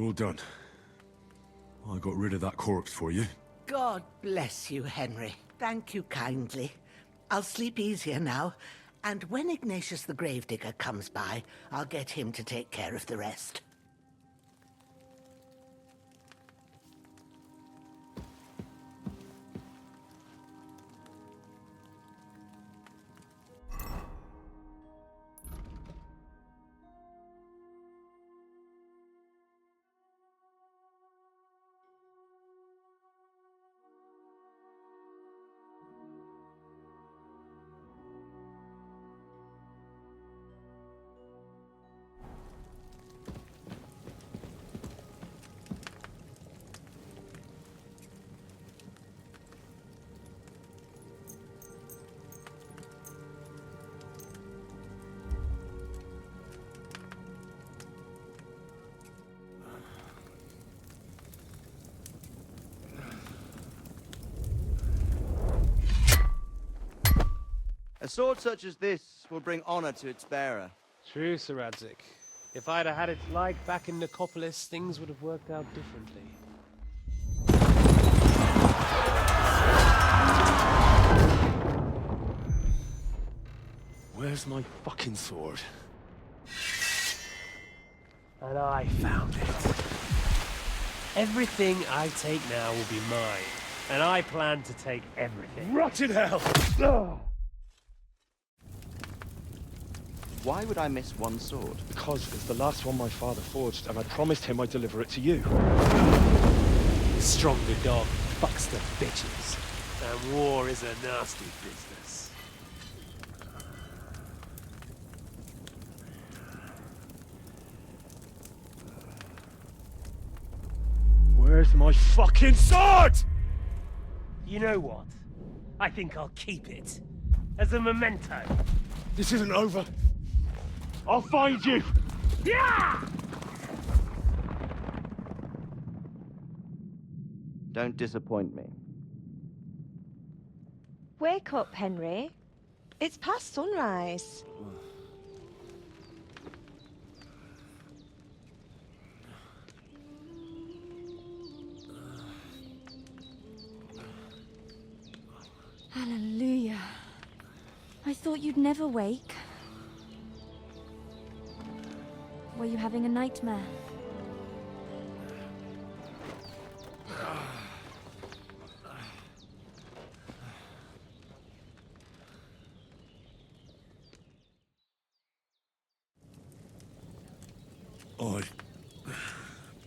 Well done. I got rid of that corpse for you. God bless you, Henry. Thank you kindly. I'll sleep easier now, and when Ignatius the Gravedigger comes by, I'll get him to take care of the rest. A sword such as this will bring honor to its bearer. True, Sir Radzik. If I'd have had it like back in Nicopolis, things would have worked out differently. Where's my fucking sword? And I found it. Everything I take now will be mine, and I plan to take everything. Rotten hell! Ugh. Why would I miss one sword? Because it's the last one my father forged, and I promised him I'd deliver it to you. Stronger dog fucks the bitches, and war is a nasty business. Where's my fucking sword? You know what? I think I'll keep it. As a memento. This isn't over. I'll find you! Yeah! Don't disappoint me. Wake up, Henry. It's past sunrise. Hallelujah. I thought you'd never wake. Were you having a nightmare?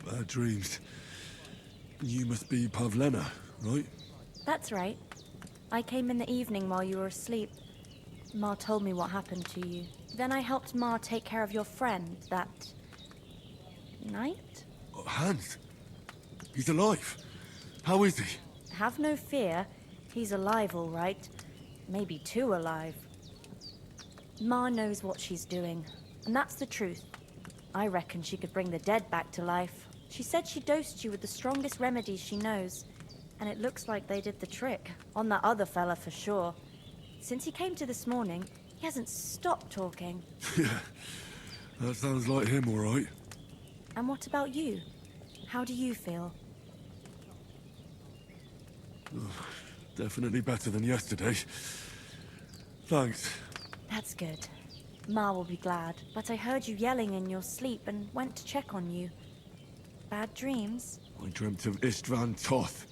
Bad dreams. You must be Pavlena, right? That's right. I came in the evening while you were asleep. Ma told me what happened to you. Then I helped Ma take care of your friend that night? Hans? He's alive. How is he? Have no fear. He's alive, all right. Maybe too alive. Ma knows what she's doing, and that's the truth. I reckon she could bring the dead back to life. She said she dosed you with the strongest remedies she knows, and it looks like they did the trick. On that other fella for sure. Since he came to this morning, he hasn't stopped talking. Yeah, that sounds like him, all right. And what about you? How do you feel? Definitely better than yesterday. Thanks. That's good. Ma will be glad, but I heard you yelling in your sleep and went to check on you. Bad dreams? I dreamt of Istvan Toth,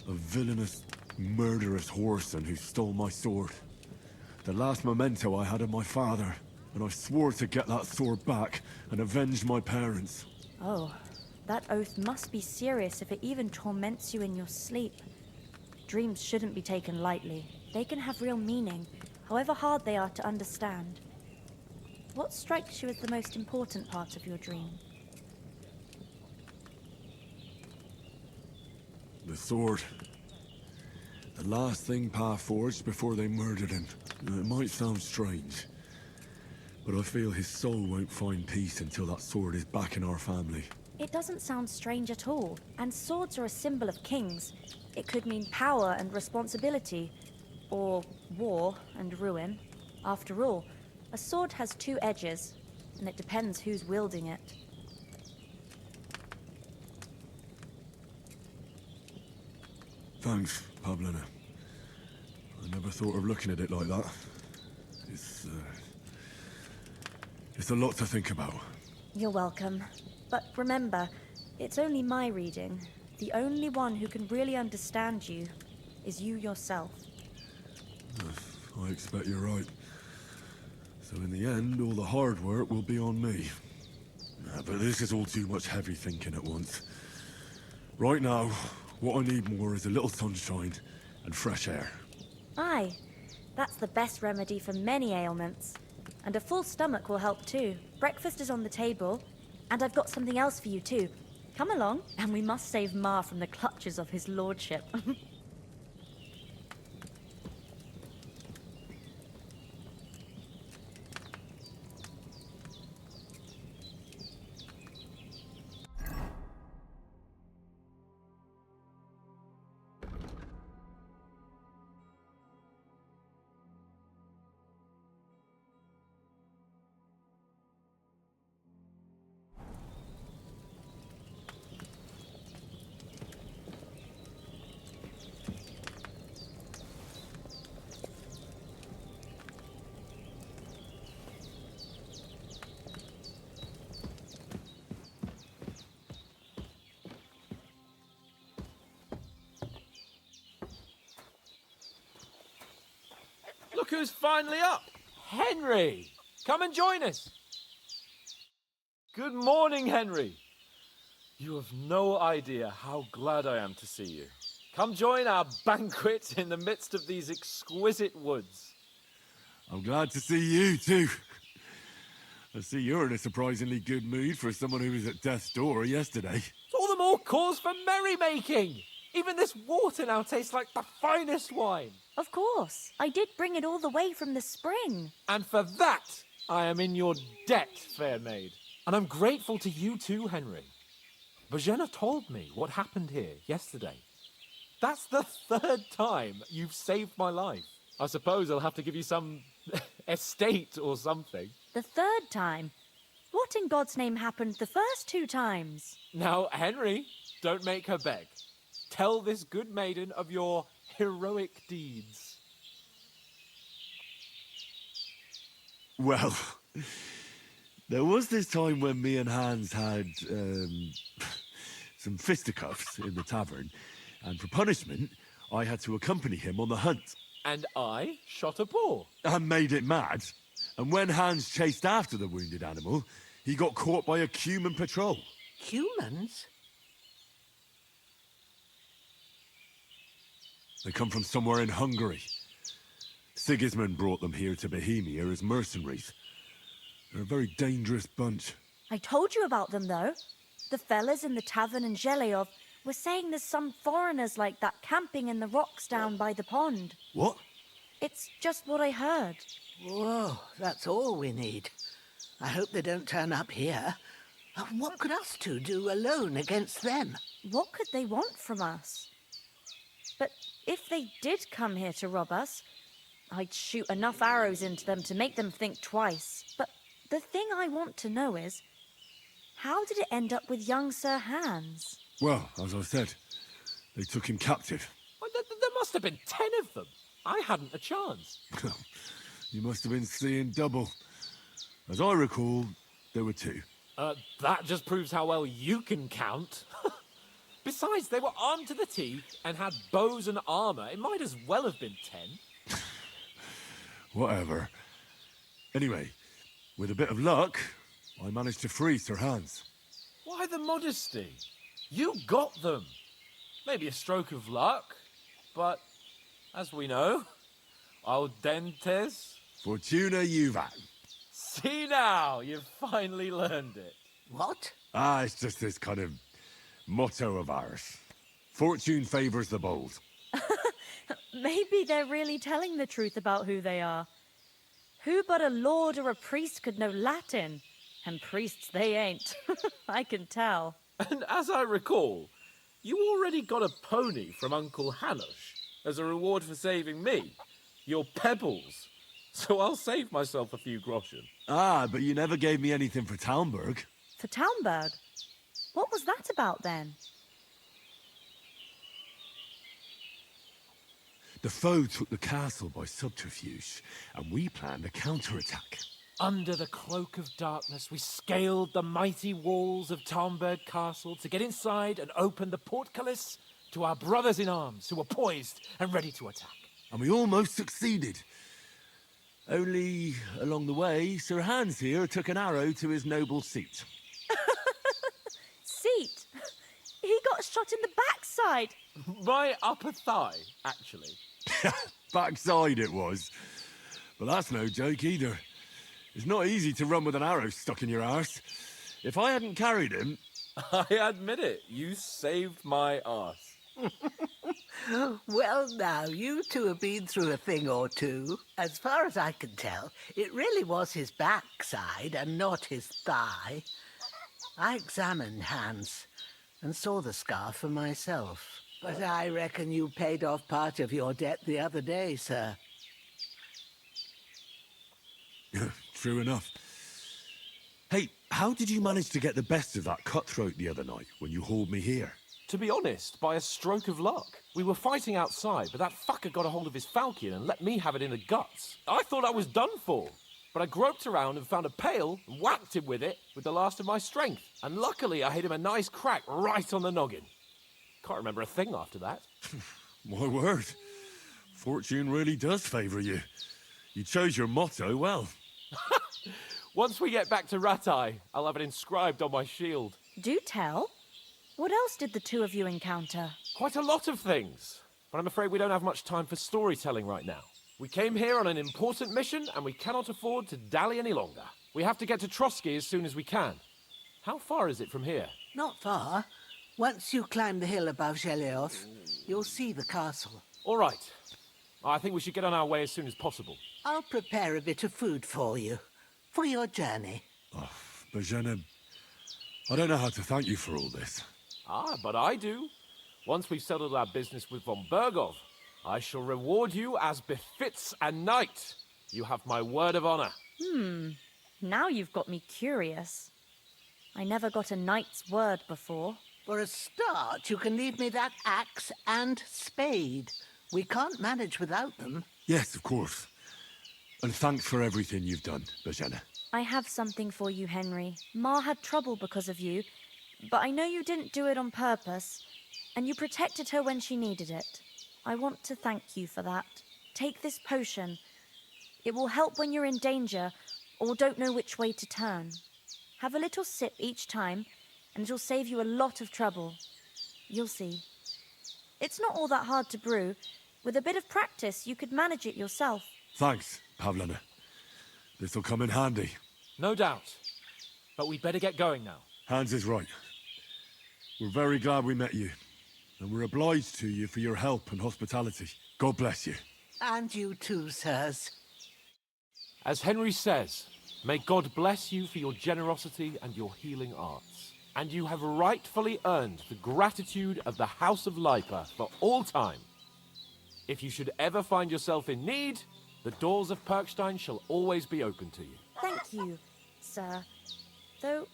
a villainous, murderous whoreson who stole my sword. The last memento I had of my father, and I swore to get that sword back and avenge my parents. Oh, that oath must be serious if it even torments you in your sleep. Dreams shouldn't be taken lightly. They can have real meaning, however hard they are to understand. What strikes you as the most important part of your dream? The sword. The last thing Pa forged before they murdered him. It might sound strange, but I feel his soul won't find peace until that sword is back in our family. It doesn't sound strange at all, and swords are a symbol of kings. It could mean power and responsibility, or war and ruin. After all, a sword has two edges, and it depends who's wielding it. Thanks, Pablina. I never thought of looking at it like that. It's a lot to think about. You're welcome. But remember, it's only my reading. The only one who can really understand you is you yourself. I expect you're right. So in the end, all the hard work will be on me. But this is all too much heavy thinking at once. Right now, what I need more is a little sunshine and fresh air. Aye, that's the best remedy for many ailments. And a full stomach will help too. Breakfast is on the table, and I've got something else for you too. Come along, and we must save Ma from the clutches of his lordship. Look who's finally up! Henry! Come and join us! Good morning, Henry! You have no idea how glad I am to see you. Come join our banquet in the midst of these exquisite woods. I'm glad to see you too. I see you're in a surprisingly good mood for someone who was at death's door yesterday. It's all the more cause for merrymaking! Even this water now tastes like the finest wine. Of course, I did bring it all the way from the spring. And for that, I am in your debt, fair maid. And I'm grateful to you too, Henry. Bojena told me what happened here yesterday. That's the third time you've saved my life. I suppose I'll have to give you some estate or something. The third time? What in God's name happened the first 2 times? Now, Henry, don't make her beg. Tell this good maiden of your heroic deeds. Well, there was this time when me and Hans had some fisticuffs in the tavern, and for punishment, I had to accompany him on the hunt. And I shot a boar. And made it mad. And when Hans chased after the wounded animal, he got caught by a human patrol. Humans? They come from somewhere in Hungary. Sigismund brought them here to Bohemia as mercenaries. They're a very dangerous bunch. I told you about them, though. The fellas in the tavern in Zheleyov were saying there's some foreigners like that camping in the rocks down by the pond. What? It's just what I heard. Whoa, that's all we need. I hope they don't turn up here. What could us two do alone against them? What could they want from us? But if they did come here to rob us, I'd shoot enough arrows into them to make them think twice. But the thing I want to know is, how did it end up with young Sir Hans? Well, as I said, they took him captive. Well, there must have been 10 of them. I hadn't a chance. You must have been seeing double. As I recall, there were 2. That just proves how well you can count. Besides, they were armed to the teeth and had bows and armor. It might as well have been 10. Whatever. Anyway, with a bit of luck, I managed to free Sir Hans. Why the modesty? You got them. Maybe a stroke of luck, but as we know, audentes. Fortuna juvat. See now, you've finally learned it. What? It's just this kind of motto of ours. Fortune favors the bold. Maybe they're really telling the truth about who they are. Who but a lord or a priest could know Latin? And priests they ain't. I can tell. And as I recall, you already got a pony from Uncle Hanosh as a reward for saving me. Your pebbles. So I'll save myself a few groschen. But you never gave me anything for Talmberg. For Talmberg? What was that about then? The foe took the castle by subterfuge, and we planned a counterattack. Under the cloak of darkness, we scaled the mighty walls of Tarnberg Castle to get inside and open the portcullis to our brothers in arms who were poised and ready to attack. And we almost succeeded. Only, along the way, Sir Hans here took an arrow to his noble seat. Seat! He got shot in the backside! My upper thigh, actually. Backside it was. But that's no joke either. It's not easy to run with an arrow stuck in your arse. If I hadn't carried him... I admit it, you saved my arse. Well, now, you two have been through a thing or two. As far as I can tell, it really was his backside and not his thigh. I examined Hans and saw the scar for myself. But I reckon you paid off part of your debt the other day, sir. True enough. Hey, how did you manage to get the best of that cutthroat the other night when you hauled me here? To be honest, by a stroke of luck. We were fighting outside, but that fucker got a hold of his falchion and let me have it in the guts. I thought I was done for. But I groped around and found a pail and whacked him with it with the last of my strength. And luckily I hit him a nice crack right on the noggin. Can't remember a thing after that. My word. Fortune really does favour you. You chose your motto well. Once we get back to Ratai, I'll have it inscribed on my shield. Do tell. What else did the two of you encounter? Quite a lot of things. But I'm afraid we don't have much time for storytelling right now. We came here on an important mission, and we cannot afford to dally any longer. We have to get to Trotsky as soon as we can. How far is it from here? Not far. Once you climb the hill above Gelios, you'll see the castle. All right. I think we should get on our way as soon as possible. I'll prepare a bit of food for you, for your journey. Oh, Bozhena, I don't know how to thank you for all this. Ah, but I do. Once we've settled our business with von Bergov, I shall reward you as befits a knight. You have my word of honor. Now you've got me curious. I never got a knight's word before. For a start, you can leave me that axe and spade. We can't manage without them. Yes, of course. And thanks for everything you've done, Bozhena. I have something for you, Henry. Ma had trouble because of you, but I know you didn't do it on purpose, and you protected her when she needed it. I want to thank you for that. Take this potion. It will help when you're in danger or don't know which way to turn. Have a little sip each time, and it'll save you a lot of trouble. You'll see. It's not all that hard to brew. With a bit of practice, you could manage it yourself. Thanks, Pavlana. This'll come in handy. No doubt. But we'd better get going now. Hans is right. We're very glad we met you. And we're obliged to you for your help and hospitality. God bless you. And you too, sirs. As Henry says, may God bless you for your generosity and your healing arts. And you have rightfully earned the gratitude of the House of Lipa for all time. If you should ever find yourself in need, the doors of Perkstein shall always be open to you. Thank you, sir. Though,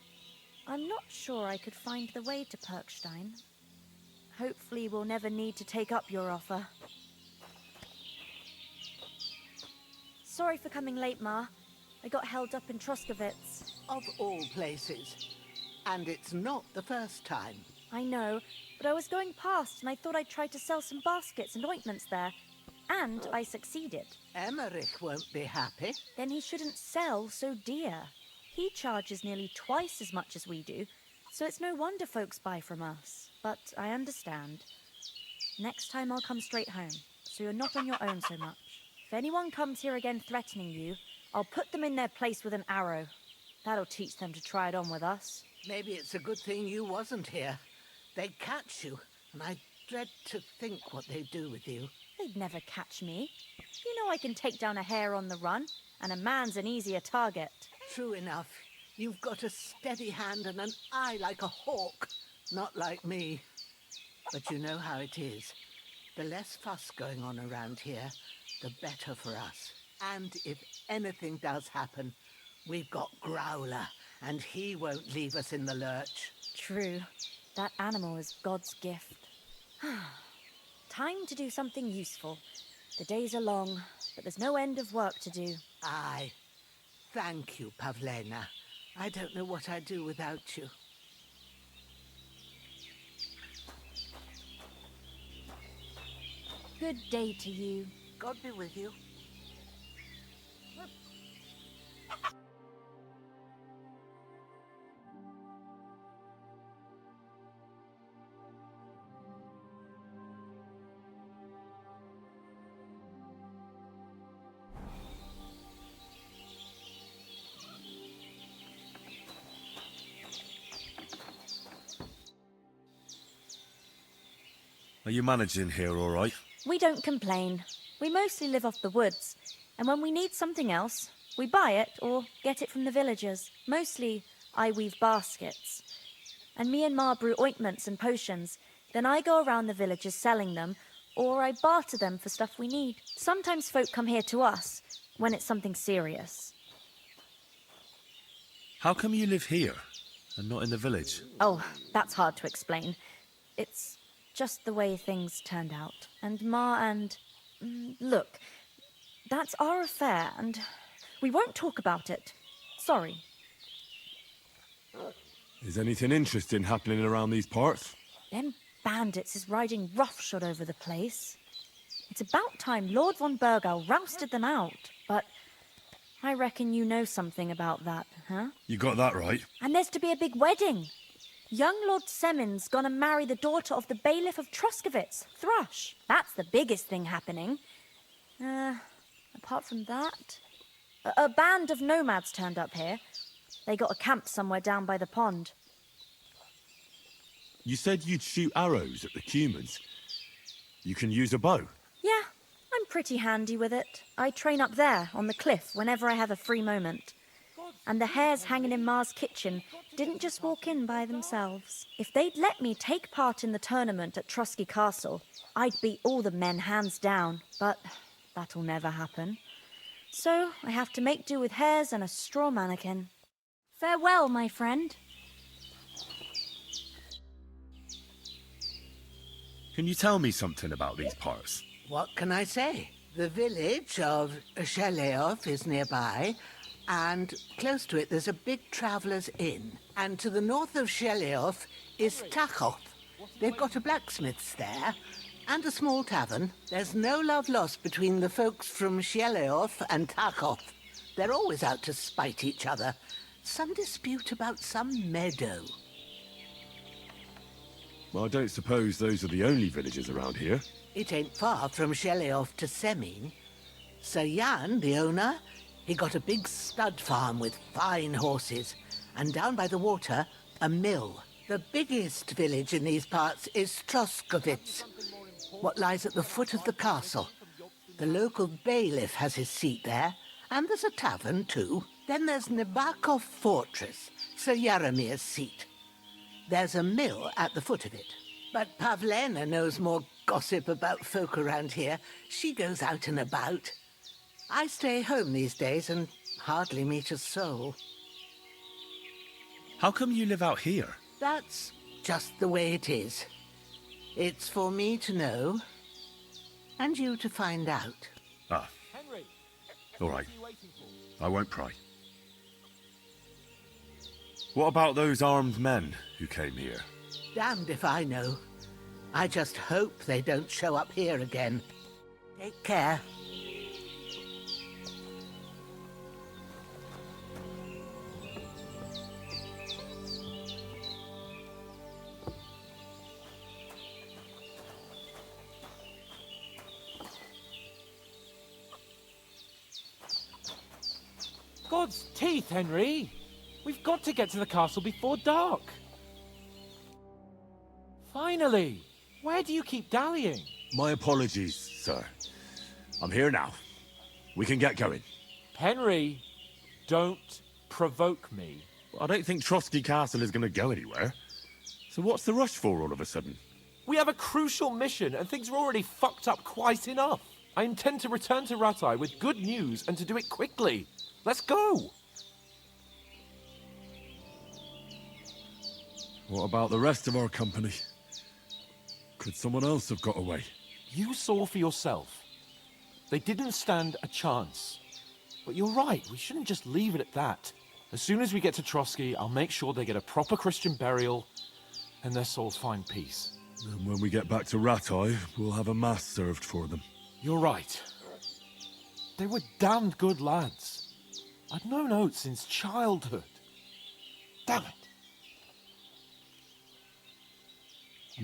I'm not sure I could find the way to Perkstein. Hopefully we'll never need to take up your offer. Sorry for coming late, Ma. I got held up in Troskowitz. Of all places. And it's not the first time. I know, but I was going past and I thought I'd try to sell some baskets and ointments there. And I succeeded. Emmerich won't be happy. Then he shouldn't sell so dear. He charges nearly twice as much as we do, so it's no wonder folks buy from us. But I understand. Next time I'll come straight home, so you're not on your own so much. If anyone comes here again threatening you, I'll put them in their place with an arrow. That'll teach them to try it on with us. Maybe it's a good thing you wasn't here. They'd catch you, and I dread to think what they'd do with you. They'd never catch me. You know I can take down a hare on the run, and a man's an easier target. True enough. You've got a steady hand and an eye like a hawk. Not like me. But you know how it is. The less fuss going on around here, the better for us. And if anything does happen, we've got Growler, and he won't leave us in the lurch. True. That animal is God's gift. Time to do something useful. The days are long, but there's no end of work to do. Aye. Thank you, Pavlena. I don't know what I'd do without you. Good day to you. God be with you. Are you managing here all right? We don't complain. We mostly live off the woods, and when we need something else, we buy it or get it from the villagers. Mostly, I weave baskets. And me and Ma brew ointments and potions. Then I go around the villages selling them, or I barter them for stuff we need. Sometimes folk come here to us, when it's something serious. How come you live here, and not in the village? Oh, that's hard to explain. It's just the way things turned out. And Ma and... look, that's our affair, and we won't talk about it. Sorry. Is anything interesting happening around these parts? Them bandits is riding roughshod over the place. It's about time Lord von Burgau rousted them out, but I reckon you know something about that, huh? You got that right. And there's to be a big wedding. Young Lord Semon's gonna marry the daughter of the bailiff of Truskovitz, Thrush. That's the biggest thing happening. Apart from that... A band of nomads turned up here. They got a camp somewhere down by the pond. You said you'd shoot arrows at the humans. You can use a bow. Yeah, I'm pretty handy with it. I train up there, on the cliff, whenever I have a free moment. And the hares hanging in Ma's kitchen didn't just walk in by themselves. If they'd let me take part in the tournament at Trusky Castle, I'd beat all the men hands down, but that'll never happen. So I have to make do with hares and a straw mannequin. Farewell, my friend. Can you tell me something about these parts? What can I say? The village of Sheleov is nearby, and close to it there's a big traveller's inn. And to the north of Sheleov is Tachov. They've got a blacksmith's there, and a small tavern. There's no love lost between the folks from Sheleov and Tachov. They're always out to spite each other. Some dispute about some meadow. Well, I don't suppose those are the only villages around here. It ain't far from Sheleov to Semin. Sir Jan, the owner, he got a big stud farm with fine horses, and down by the water, a mill. The biggest village in these parts is Troskovitz, what lies at the foot of the castle. The local bailiff has his seat there, and there's a tavern too. Then there's Nebakov Fortress, Sir Yaramir's seat. There's a mill at the foot of it. But Pavlena knows more gossip about folk around here. She goes out and about. I stay home these days and hardly meet a soul. How come you live out here? That's just the way it is. It's for me to know, and you to find out. Ah, Henry, all right. what are you waiting for? I won't pry. What about those armed men who came here? Damned if I know. I just hope they don't show up here again. Take care. God's teeth, Henry! We've got to get to the castle before dark. Finally! Where do you keep dallying? My apologies, sir. I'm here now. We can get going. Henry, don't provoke me. I don't think Trotsky Castle is going to go anywhere. So what's the rush for all of a sudden? We have a crucial mission, and things are already fucked up quite enough. I intend to return to Ratai with good news, and to do it quickly. Let's go! What about the rest of our company? Could someone else have got away? You saw for yourself. They didn't stand a chance. But you're right, we shouldn't just leave it at that. As soon as we get to Trotsky, I'll make sure they get a proper Christian burial and their souls find peace. And when we get back to Ratai, we'll have a mass served for them. You're right. They were damned good lads. I'd known Oates since childhood. Damn it.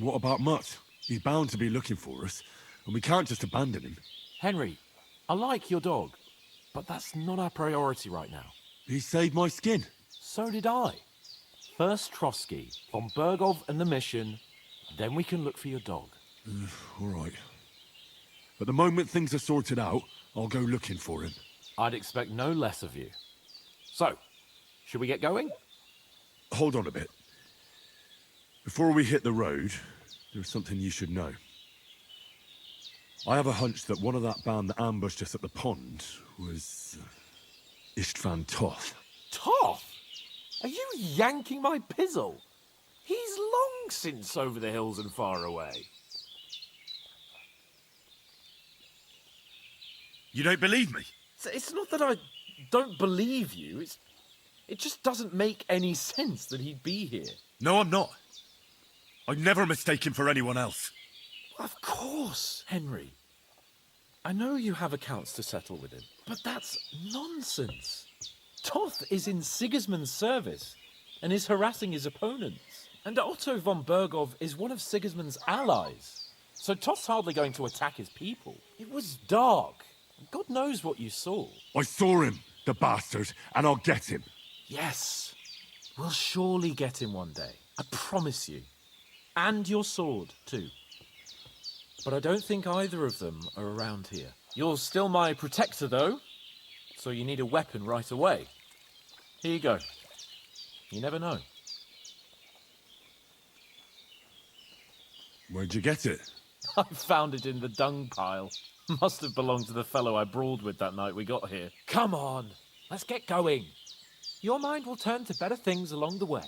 What about Mutt? He's bound to be looking for us, and we can't just abandon him. Henry, I like your dog, but that's not our priority right now. He saved my skin. So did I. First Trotsky, von Bergov and the mission, then we can look for your dog. All right. But the moment things are sorted out, I'll go looking for him. I'd expect no less of you. So, should we get going? Hold on a bit. Before we hit the road, there's something you should know. I have a hunch that one of that band that ambushed us at the pond was Istvan Toth. Toth? Are you yanking my pizzle? He's long since over the hills and far away. You don't believe me? It's not that I don't believe you, it just doesn't make any sense that he'd be here. No, I'm not. I'd never mistake him for anyone else. Of course, Henry. I know you have accounts to settle with him, but that's nonsense. Toth is in Sigismund's service and is harassing his opponents. And Otto von Bergov is one of Sigismund's allies. So Toth's hardly going to attack his people. It was dark. God knows what you saw. I saw him, the bastard, and I'll get him. Yes. We'll surely get him one day. I promise you. And your sword, too. But I don't think either of them are around here. You're still my protector, though. So you need a weapon right away. Here you go. You never know. Where'd you get it? I found it in the dung pile. Must have belonged to the fellow I brawled with that night we got here. Come on, let's get going. Your mind will turn to better things along the way.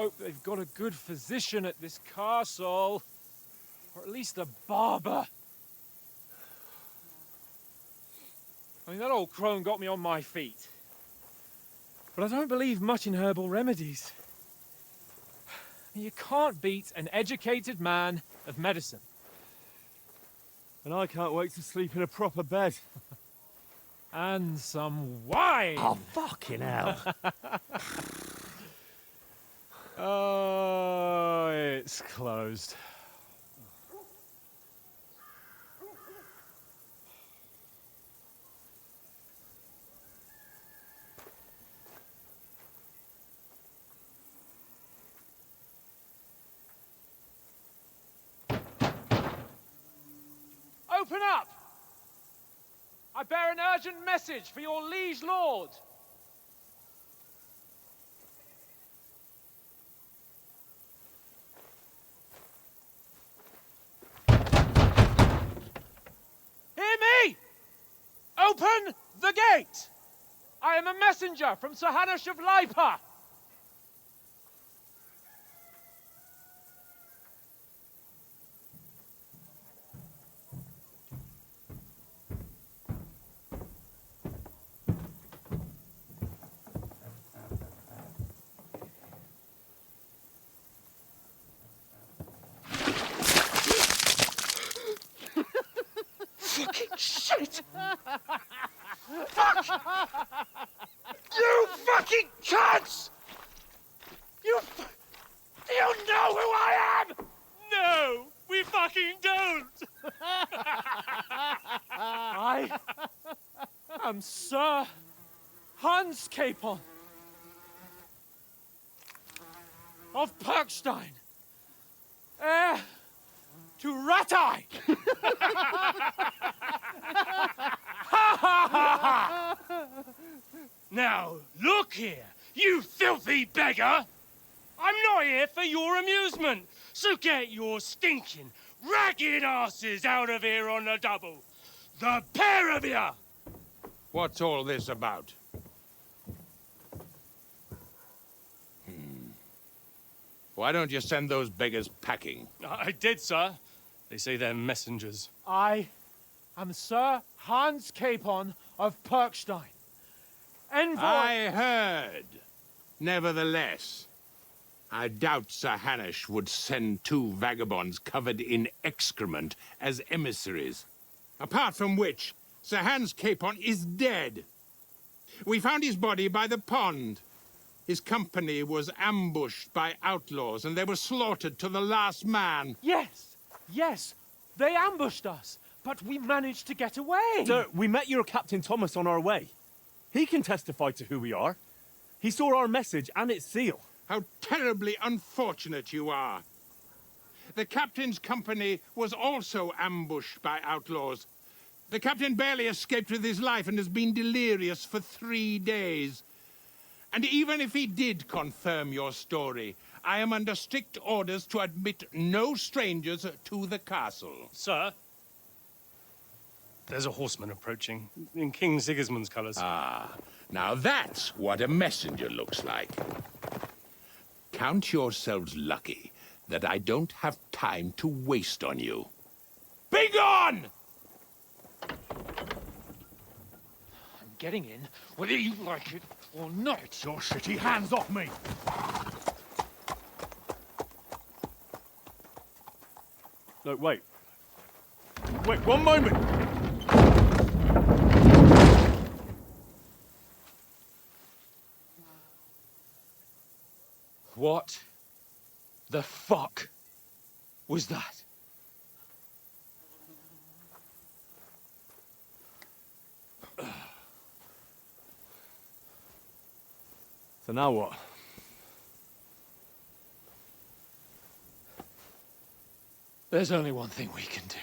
hope they've got a good physician at this castle. Or at least a barber. I mean, that old crone got me on my feet. But I don't believe much in herbal remedies. You can't beat an educated man of medicine. And I can't wait to sleep in a proper bed. And some wine! Oh, fucking hell. Oh, it's closed. Open up! I bear an urgent message for your liege lord. Hear me! Open the gate! I am a messenger from Sir Hanush of Lipa. Fucking shit! Fuck! You fucking cunts! You know who I am? No, we fucking don't. I am Sir Hans Capon of Perkstein, heir to Ratai. Now, look here, you filthy beggar! I'm not here for your amusement, so get your stinking, ragged asses out of here on the double. The pair of you! What's all this about? Why don't you send those beggars packing? I did, sir. They say they're messengers. I am Sir Hans Capon of Perkstein, envoy. I heard. Nevertheless, I doubt Sir Hanush would send two vagabonds covered in excrement as emissaries. Apart from which, Sir Hans Capon is dead. We found his body by the pond. His company was ambushed by outlaws, and they were slaughtered to the last man. Yes, yes, they ambushed us, but we managed to get away. Sir, we met your Captain Thomas on our way. He can testify to who we are. He saw our message and its seal. How terribly unfortunate you are. The captain's company was also ambushed by outlaws. The captain barely escaped with his life and has been delirious for 3 days. And even if he did confirm your story, I am under strict orders to admit no strangers to the castle. Sir, there's a horseman approaching in King Sigismund's colours. Ah, now that's what a messenger looks like. Count yourselves lucky that I don't have time to waste on you. Be gone! I'm getting in, whether you like it or not. Your shitty hands off me! No, wait. Wait, one moment! What the fuck was that? So now what? There's only one thing we can do.